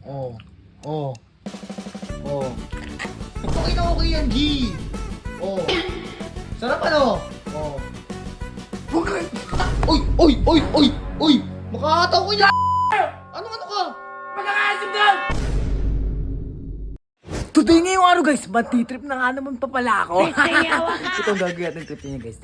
Oh. Oh. Oh. Okay na okay yan, G. Oh. Sarap ano? Oh. Uy! Uy! Uy! Uy! Uy! Makakataw ko yan! Ano ka? Pagkakasim doon! Today ngayong araw guys, matitrip na nga naman pa pala ako. Ito ang gagawin natin trip niya guys.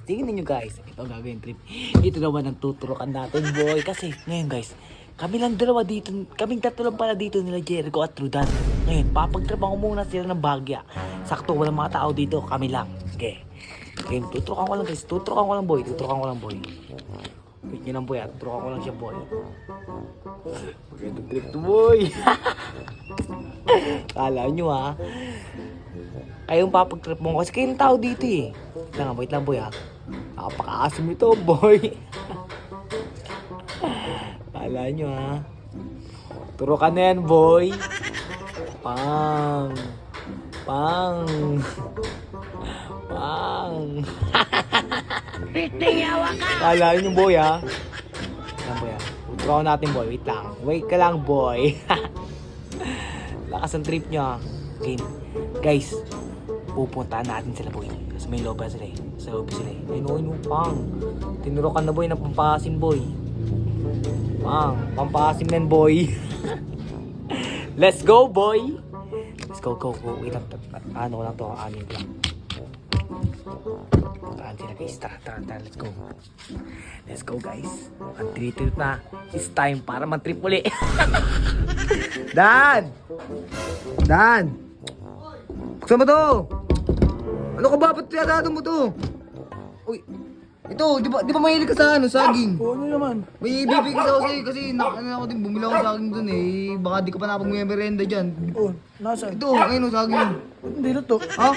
Tingnan niyo guys. Ito ang gagawin trip. Ito naman ang tuturukan natin boy. Kasi ngayon guys, kami lang dalawa dito. Kaming tatlo lang pala dito nila Jericho at Rudan. Ngayon, papagtripan ko muna sila ng Bagya. Sakto, walang mga tao dito. Kami lang. Okay. Okay, tuturukan ko lang guys. Tuturukan ko lang boy. Wait nyo lang boy. Tuturukan ko lang siya boy. Magandang trip to boy. Kala nyo ha. Kayong papag-trip mo kasi kayong tao dito eh. Wait lang boy ha. Nakapaka-asim ito boy. Kala nyo ha. Turo ka na yan boy. Pang. Kala nyo boy ha. Wait lang boy ha. Turo ka natin boy. Wait lang. Wait ka lang boy. Lakas ang trip niya. Game. Guys, pupuntaan natin sila boy. Kasi may loob sila eh. Sa loob sila eh. Ayun, pang. Tinurukan na boy na pampasim boy. Pang, pampasim yan boy. Let's go boy. Let's go. Wait lang. Ano ko lang to. Anin ko lang. Puntaan sila guys. Tara. Let's go guys. Ang trip na. It's time para mag-trip uli. Dan! Buksan mo to! Ano ka ba? Ba't tiyatado mo to? Uy! Ito, di ba mahilig ka sa saging? Oo, ano naman? May bibig ka sa'yo kasi ako din, bumila ako saging dun eh. Baka di ka pa napag-merenda dyan. Oo, nasa? Ito, ayun o saging. Ba't hindi luto? Ha?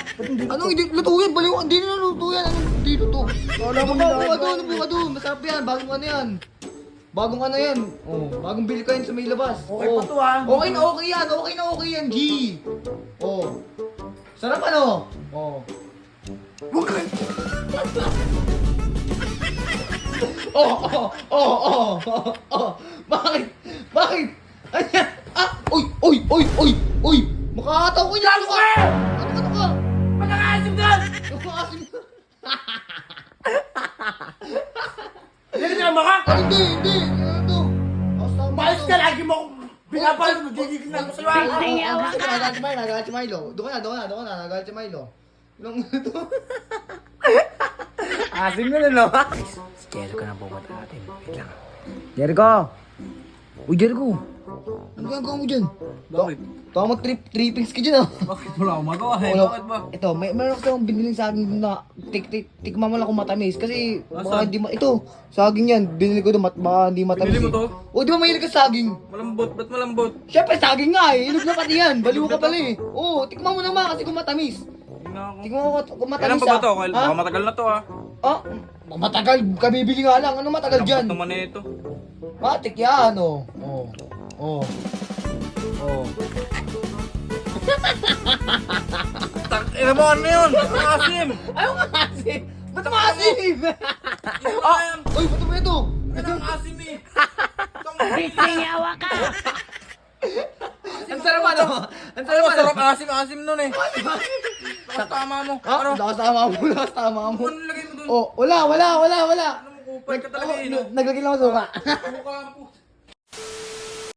Anong hindi luto yan? Baliw, hindi na luto yan. Anong hindi luto? Wala Ito mo pa, nilalaman. buka doon. Masarap yan, bagong ano yan. Bagong ano yan. Oh, bagong bili kayo sa may labas. Okay Oh. pa to, ha? Okay na okay yan, G. Oh. Sarap ano? Oh. Oh. Bakit? Ayan. Uy. Makakataw ko yan. Ano ka? Pagkakasim doon! Nakakasim. Hindi naman ka? Hindi. Ano to? Balis ka lagi mo akong binabalas mo. Gigigil na ako sa'yo ha? Nagalit si Milo. Doon ka na. Nagalit si Milo. Ilang to? Asim na no? Si Jericho na pupunta natin. Wait lang. Jericho! Uy, Jericho! Ano gagawa mo dyan? Bakit? Tama trippings ka dyan ah. Bakit wala akong magawa eh? Wala. Bakit ba? Ito, meron kasi akong binili sa akin na tikman mo lang kung matamis. Kasi baka Asan? hindi ito, saging yan. Binili ko doon, baka hindi matamis. Binili mo to? O, di ba mahilig ka sa saging? Malambot, ba't malambot? Siyempre, saging nga eh. Ilog na pati yan. Baliw ka pala eh. Oo, tikman mo naman kasi kung matamis. Tingnan ako. Tikman mo kung matamis Kailan pa ba to? Ha? Baka matagal na to ha? Ah, matagal. Kabibili nga lang. Ano matagal dyan? Lambot naman na ito. Matik yan, oh. Oh. Ina mo, ano yun? Ang asim! Ayaw nga asim! Ba't maasim? Ah! Yan! Uy, ba't mo ito? Ito ang asim eh! Singawa ka! Ang sarap ano? Ang sarap Ano, ano? sarap asim nun eh! Lakas tama mo! Ha? Ano? Lakas tama mo. Ano nilagay mo dun? Oh, wala. Ano mo kupal ka talaga eh no? Naglagay lang ako suka. Mukha mo.